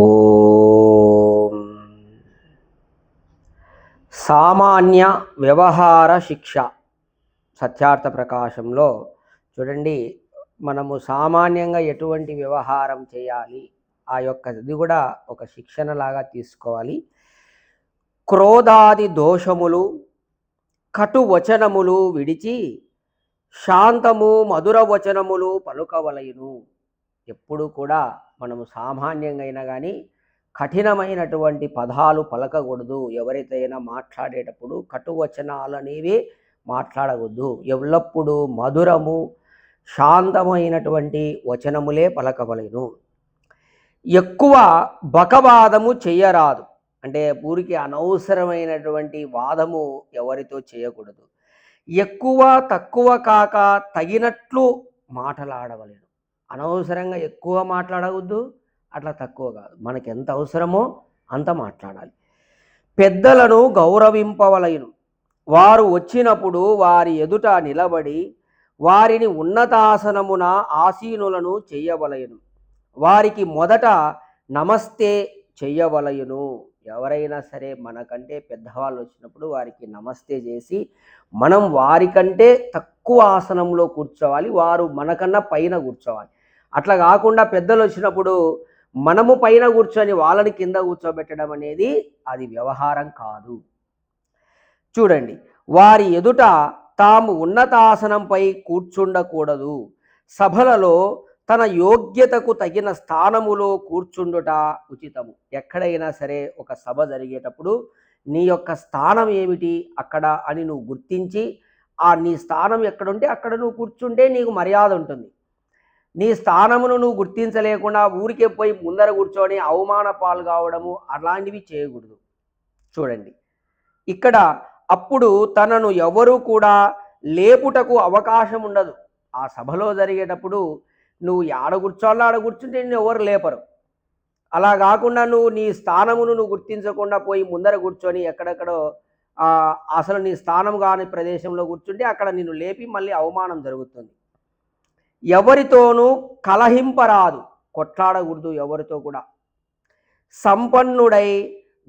ఓం సామాన్య వ్యవహార శిక్ష సత్యార్థ ప్రకాశంలో చూడండి, మనము సామాన్యంగా ఎటువంటి వ్యవహారం చేయాలి ఆ యొక్కది కూడా ఒక శిక్షణలాగా తీసుకోవాలి. క్రోధాది దోషములు కటు వచనములు విడిచి శాంతము మధుర వచనములు పలుకవలయును. ఎప్పుడు కూడా మనము సామాన్యంగా అయినా కానీ కఠినమైనటువంటి పదాలు పలకకూడదు. ఎవరైతే అయినా మాట్లాడేటప్పుడు కటువచనాలు అనేవి మాట్లాడవద్దు. ఎల్లప్పుడూ మధురము శాంతమైనటువంటి వచనములే పలకవలెను. ఎక్కువ బకవాదము చేయరాదు. అంటే ఊరికి అనవసరమైనటువంటి వాదము ఎవరితో చేయకూడదు. ఎక్కువ తక్కువ కాక తగినట్లు మాట్లాడవలెను. అనవసరంగా ఎక్కువ మాట్లాడవద్దు, అట్లా తక్కువ కాదు. మనకి ఎంత అవసరమో అంత మాట్లాడాలి. పెద్దలను గౌరవింపవలయును. వారు వచ్చినప్పుడు వారి ఎదుట నిలబడి వారిని ఉన్నతాసనమున ఆసీనులను చెయ్యవలయును. వారికి మొదట నమస్తే చెయ్యవలయును. ఎవరైనా సరే మనకంటే పెద్దవాళ్ళు వచ్చినప్పుడు వారికి నమస్తే చేసి మనం వారికంటే తక్కువ ఆసనంలో కూర్చోవాలి, వారు మనకన్నా పైన కూర్చోవాలి. అట్లా కాకుండా పెద్దలు వచ్చినప్పుడు మనము పైన కూర్చొని వాళ్ళని కింద కూర్చోబెట్టడం అనేది అది వ్యవహారం కాదు. చూడండి, వారి ఎదుట తాము ఉన్నతాసనంపై కూర్చుండకూడదు. సభలలో తన యోగ్యతకు తగిన స్థానములో కూర్చుండుట ఉచితము. ఎక్కడైనా సరే ఒక సభ జరిగేటప్పుడు నీ యొక్క స్థానం ఏమిటి అక్కడ అని నువ్వు గుర్తించి నీ స్థానం ఎక్కడుంటే అక్కడ నువ్వు కూర్చుంటే నీకు మర్యాద ఉంటుంది. నీ స్థానమును నువ్వు గుర్తించలేకుండా ఊరికే పోయి ముందర కూర్చొని అవమాన పాలు కావడము అలాంటివి చేయకూడదు. చూడండి, ఇక్కడ అప్పుడు తనను ఎవరు కూడా లేపుటకు అవకాశం ఉండదు. ఆ సభలో జరిగేటప్పుడు నువ్వు ఆడ కూర్చోవాలో ఆడ కూర్చుంటే నిన్ను ఎవరు లేపరు. అలా కాకుండా నువ్వు నీ స్థానమును నువ్వు గుర్తించకుండా పోయి ముందర కూర్చొని ఎక్కడెక్కడో అసలు నీ స్థానం కాని ప్రదేశంలో కూర్చుంటే అక్కడ నిన్ను లేపి మళ్ళీ అవమానం జరుగుతుంది. ఎవరితోనూ కలహింపరాదు, కొట్లాడకూడదు ఎవరితో కూడా. సంపన్నుడై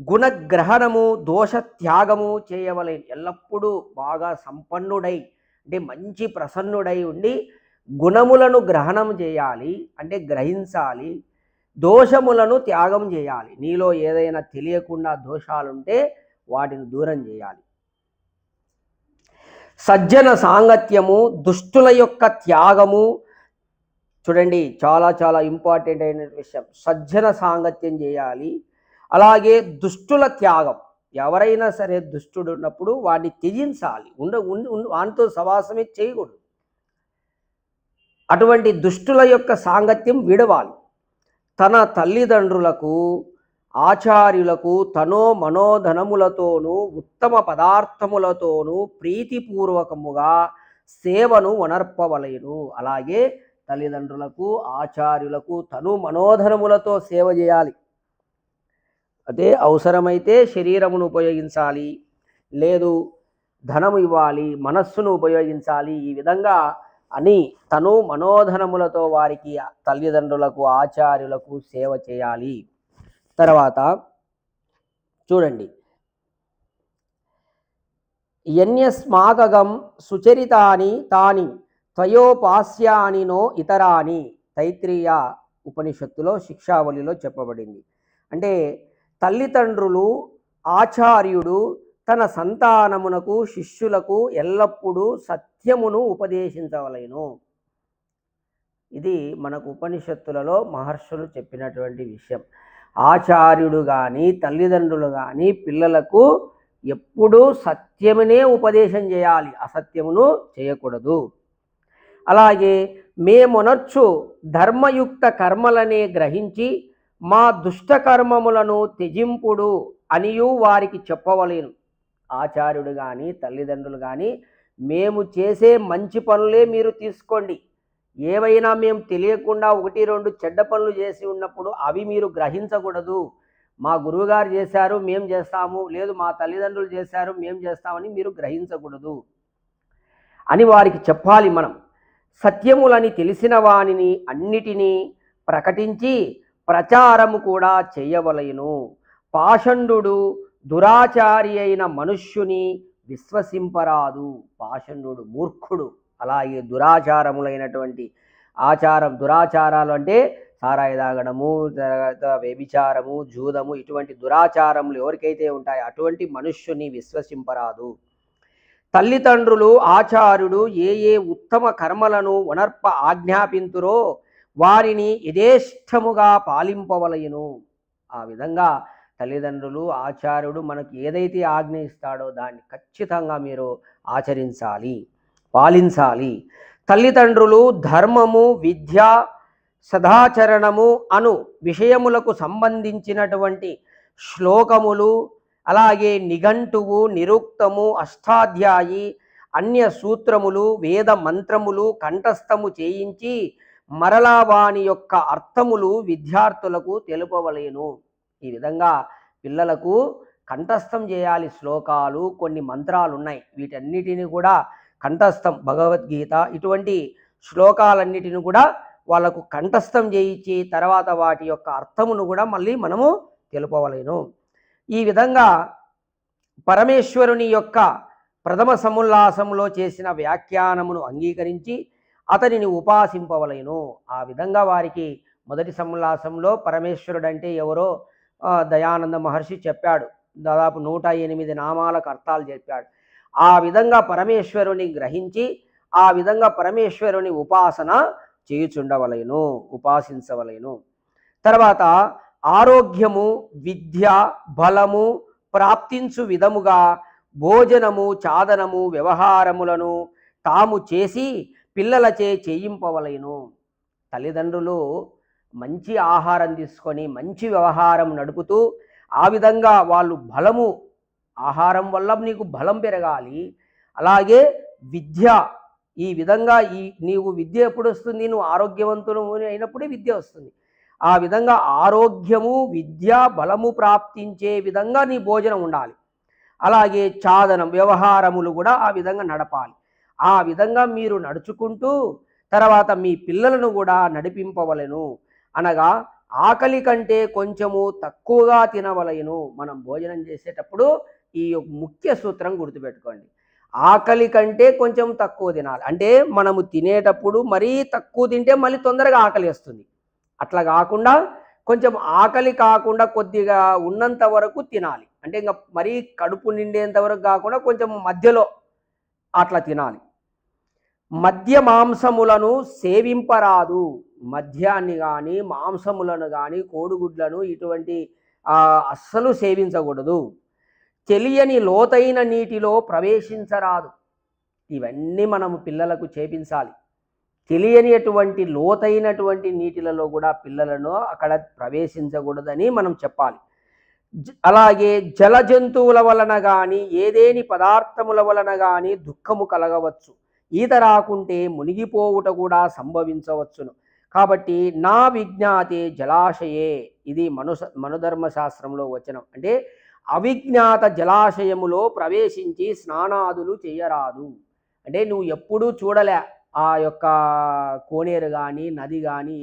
గుణగ్రహణము దోష త్యాగము చేయవలెను. ఎల్లప్పుడూ బాగా సంపన్నుడై అంటే మంచి ప్రసన్నుడై ఉండి గుణములను గ్రహణం చేయాలి, అంటే గ్రహించాలి. దోషములను త్యాగం చేయాలి. నీలో ఏదైనా తెలియకుండా దోషాలుంటే వాటిని దూరం చేయాలి. సజ్జన సాంగత్యము దుష్టుల యొక్క త్యాగము. చూడండి, చాలా చాలా ఇంపార్టెంట్ అయిన విషయం. సజ్జన సాంగత్యం చేయాలి, అలాగే దుష్టుల త్యాగం. ఎవరైనా సరే దుష్టుడు ఉన్నప్పుడు వాడిని త్యజించాలి, వానితో సవాసమే చేయకూడదు. అటువంటి దుష్టుల యొక్క సాంగత్యం విడవాలి. తన తల్లిదండ్రులకు ఆచార్యులకు తనో మనోధనములతోనూ ఉత్తమ పదార్థములతోనూ ప్రీతిపూర్వకముగా సేవను వనర్పవలెను. అలాగే తల్లిదండ్రులకు ఆచార్యులకు తను మనోధనములతో సేవ చేయాలి. అదే అవసరమైతే శరీరమును ఉపయోగించాలి, లేదు ధనము ఇవ్వాలి, మనస్సును ఉపయోగించాలి. ఈ విధంగా అని తను మనోధనములతో వారికి తల్లిదండ్రులకు ఆచార్యులకు సేవ చేయాలి. తర్వాత చూడండి, యన్యస్మాకగం సుచరితాని తాని త్వయోపాస్యానినో ఇతరాని. తైత్రీయ ఉపనిషత్తులో శిక్షావళిలో చెప్పబడింది. అంటే తల్లిదండ్రులు ఆచార్యుడు తన సంతానమునకు శిష్యులకు ఎల్లప్పుడూ సత్యమును ఉపదేశించవలెను. ఇది మనకు ఉపనిషత్తులలో మహర్షులు చెప్పినటువంటి విషయం. ఆచార్యుడు కానీ తల్లిదండ్రులు కానీ పిల్లలకు ఎప్పుడూ సత్యమునే ఉపదేశం చేయాలి, అసత్యమును చేయకూడదు. అలాగే మేమునర్చు ధర్మయుక్త కర్మలనే గ్రహించి మా దుష్టకర్మములను త్యజింపుడు అనియు వారికి చెప్పవలేను. ఆచార్యుడు కానీ తల్లిదండ్రులు కానీ మేము చేసే మంచి పనులే మీరు తీసుకోండి, ఏవైనా మేము తెలియకుండా 1-2 చెడ్డ పనులు చేసి ఉన్నప్పుడు అవి మీరు గ్రహించకూడదు. మా గురువుగారు చేశారు మేము చేస్తాము, లేదు మా తల్లిదండ్రులు చేశారు మేము చేస్తామని మీరు గ్రహించకూడదు అని వారికి చెప్పాలి. మనం సత్యములని తెలిసిన వానిని అన్నిటినీ ప్రకటించి ప్రచారము కూడా చేయవలయును. పాషండు దురాచారి అయిన మనుష్యుని విశ్వసింపరాదు. పాషండు మూర్ఖుడు, అలాగే దురాచారములైనటువంటి దురాచారాలు అంటే సారాయి తాగడము, తర్వాత వ్యభిచారము, జూదము, ఇటువంటి దురాచారములు ఎవరికైతే ఉంటాయో అటువంటి మనుష్యుని విశ్వసింపరాదు. తల్లిదండ్రులు ఆచార్యుడు ఏ ఉత్తమ కర్మలను వనర్ప ఆజ్ఞాపింతురో వారిని యథేష్టముగా పాలింపవలయును. ఆ విధంగా తల్లిదండ్రులు ఆచార్యుడు మనకు ఏదైతే ఆజ్ఞ ఇస్తాడో దాన్ని ఖచ్చితంగా మీరు ఆచరించాలి, పాలించాలి. తల్లిదండ్రులు ధర్మము, విద్య, సదాచరణము అను విషయములకు సంబంధించినటువంటి శ్లోకములు, అలాగే నిఘంటువు, నిరుక్తము, అష్టాధ్యాయి, అన్య సూత్రములు, వేద మంత్రములు కంఠస్థము చేయించి మరలా వాని యొక్క అర్థములు విద్యార్థులకు తెలుపవలేను. ఈ విధంగా పిల్లలకు కంఠస్థం చేయాలి. శ్లోకాలు, కొన్ని మంత్రాలు ఉన్నాయి, వీటన్నిటిని కూడా కంఠస్థం, భగవద్గీత ఇటువంటి శ్లోకాలన్నిటిని కూడా వాళ్ళకు కంఠస్థం చేయించి తర్వాత వాటి యొక్క అర్థమును కూడా మళ్ళీ మనము తెలుపవలేను. ఈ విధంగా పరమేశ్వరుని యొక్క ప్రథమ సముల్లాసంలో చేసిన వ్యాఖ్యానమును అంగీకరించి అతనిని ఉపాసింపవలేను. ఆ విధంగా వారికి మొదటి సముల్లాసంలో పరమేశ్వరుడు అంటే ఎవరో దయానంద మహర్షి చెప్పాడు. దాదాపు 108 నామాలకు అర్థాలు చెప్పాడు. ఆ విధంగా పరమేశ్వరుని గ్రహించి ఆ విధంగా పరమేశ్వరుని ఉపాసన చేయుచుండవలేను, ఉపాసించవలేను. తర్వాత ఆరోగ్యము, విద్య, బలము ప్రాప్తించు విధముగా భోజనము, చాదనము, వ్యవహారములను తాము చేసి పిల్లలచే చేయింపవలేను. తల్లిదండ్రులు మంచి ఆహారం తీసుకొని మంచి వ్యవహారం నడుపుతూ ఆ విధంగా వాళ్ళు బలము, ఆహారం వల్ల నీకు బలం పెరగాలి, అలాగే విద్య, ఈ విధంగా నీవు విద్య ఎప్పుడు వస్తుంది, నువ్వు ఆరోగ్యవంతులు అయినప్పుడే విద్య వస్తుంది. ఆ విధంగా ఆరోగ్యము, విద్య, బలము ప్రాప్తించే విధంగా నీ భోజనం ఉండాలి. అలాగే చాదనం, వ్యవహారములు కూడా ఆ విధంగా నడపాలి. ఆ విధంగా మీరు నడుచుకుంటూ తర్వాత మీ పిల్లలను కూడా నడిపింపవలెను. అనగా ఆకలి కంటే కొంచెము తక్కువగా తినవలెను. మనం భోజనం చేసేటప్పుడు ఈ ముఖ్య సూత్రం గుర్తుపెట్టుకోండి. ఆకలి కంటే కొంచెం తక్కువ తినాలి. అంటే మనము తినేటప్పుడు మరీ తక్కువ తింటే మళ్ళీ తొందరగా ఆకలి వస్తుంది. అట్లా కాకుండా కొంచెం ఆకలి కాకుండా కొద్దిగా ఉన్నంత వరకు తినాలి. అంటే ఇంకా మరీ కడుపు నిండేంత వరకు కాకుండా కొంచెం మధ్యలో అట్లా తినాలి. మద్య మాంసములను సేవింపరాదు. మద్యాన్ని కానీ మాంసములను కానీ కోడిగుడ్లను ఇటువంటి అస్సలు సేవించకూడదు. తెలియని లోతైన నీటిలో ప్రవేశించరాదు. ఇవన్నీ మనము పిల్లలకు చేపించాలి. తెలియని అటువంటి లోతైనటువంటి నీటిలలో కూడా పిల్లలను అక్కడ ప్రవేశించకూడదని మనం చెప్పాలి. అలాగే జల జంతువుల వలన కానీ ఏదేని పదార్థముల వలన కానీ దుఃఖము కలగవచ్చు. ఈత రాకుంటే మునిగిపోవుట కూడా సంభవించవచ్చును. కాబట్టి నా విజ్ఞాతే జలాశయే, ఇది మనుధర్మశాస్త్రంలో వచనం. అంటే అవిజ్ఞాత జలాశయములో ప్రవేశించి స్నానాదులు చేయరాదు. అంటే నువ్వు ఎప్పుడూ చూడలే ఆ యొక్క కోనేరు కానీ నది కానీ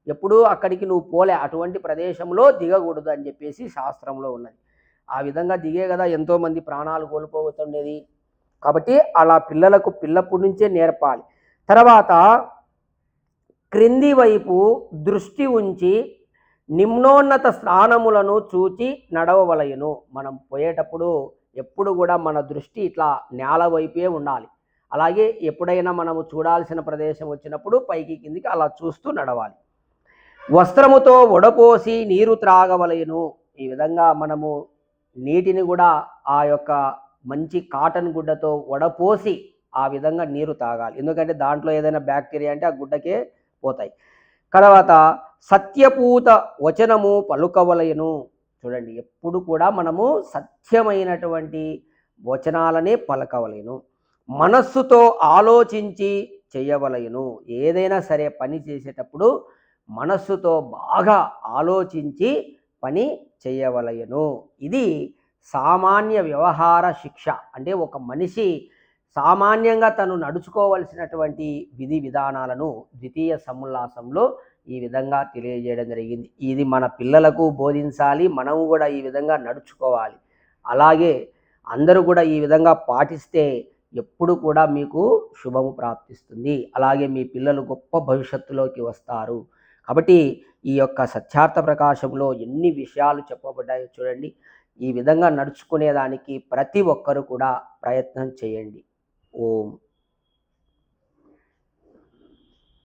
ఎప్పుడూ అక్కడికి నువ్వు పోలే, అటువంటి ప్రదేశంలో దిగకూడదు అని చెప్పేసి శాస్త్రంలో ఉన్నది. ఆ విధంగా దిగే కదా ఎంతోమంది ప్రాణాలు కోల్పోతుండేది. కాబట్టి అలా పిల్లలకు పిల్లప్పటి నుంచే నేర్పాలి. తర్వాత క్రింది వైపు దృష్టి ఉంచి నిమ్నోన్నత స్థానములను చూచి నడవవలయును. మనం పోయేటప్పుడు ఎప్పుడు కూడా మన దృష్టి ఇట్లా నేల వైపే ఉండాలి. అలాగే ఎప్పుడైనా మనము చూడాల్సిన ప్రదేశం వచ్చినప్పుడు పైకి కిందికి అలా చూస్తూ నడవాలి. వస్త్రముతో వడపోసి నీరు త్రాగవలయును. ఈ విధంగా మనము నీటిని కూడా ఆ యొక్క మంచి కాటన్ గుడ్డతో వడపోసి ఆ విధంగా నీరు తాగాలి. ఎందుకంటే దాంట్లో ఏదైనా బ్యాక్టీరియా అంటే ఆ గుడ్డకే పోతాయి. తర్వాత సత్యపూత వచనము పలుకవలయును. చూడండి, ఎప్పుడు కూడా మనము సత్యమైనటువంటి వచనాలనే పలకవలెను. మనస్సుతో ఆలోచించి చేయవలయును. ఏదైనా సరే పని చేసేటప్పుడు మనస్సుతో బాగా ఆలోచించి పని చేయవలయును. ఇది సామాన్య వ్యవహార శిక్ష. అంటే ఒక మనిషి సామాన్యంగా తను నడుచుకోవలసినటువంటి విధి విధానాలను ద్వితీయ సముల్లాసంలో ఈ విధంగా తెలియజేయడం జరిగింది. ఇది మన పిల్లలకు బోధించాలి, మనము కూడా ఈ విధంగా నడుచుకోవాలి. అలాగే అందరూ కూడా ఈ విధంగా పాటిస్తే ఎప్పుడు కూడా మీకు శుభము ప్రాప్తిస్తుంది. అలాగే మీ పిల్లలు గొప్ప భవిష్యత్తులోకి వస్తారు. కాబట్టి ఈ యొక్క సత్యార్థ ప్రకాశంలో ఎన్ని విషయాలు చెప్పబడ్డాయో చూడండి. ఈ విధంగా నడుచుకునేదానికి ప్రతి ఒక్కరు కూడా ప్రయత్నం చేయండి. ఓం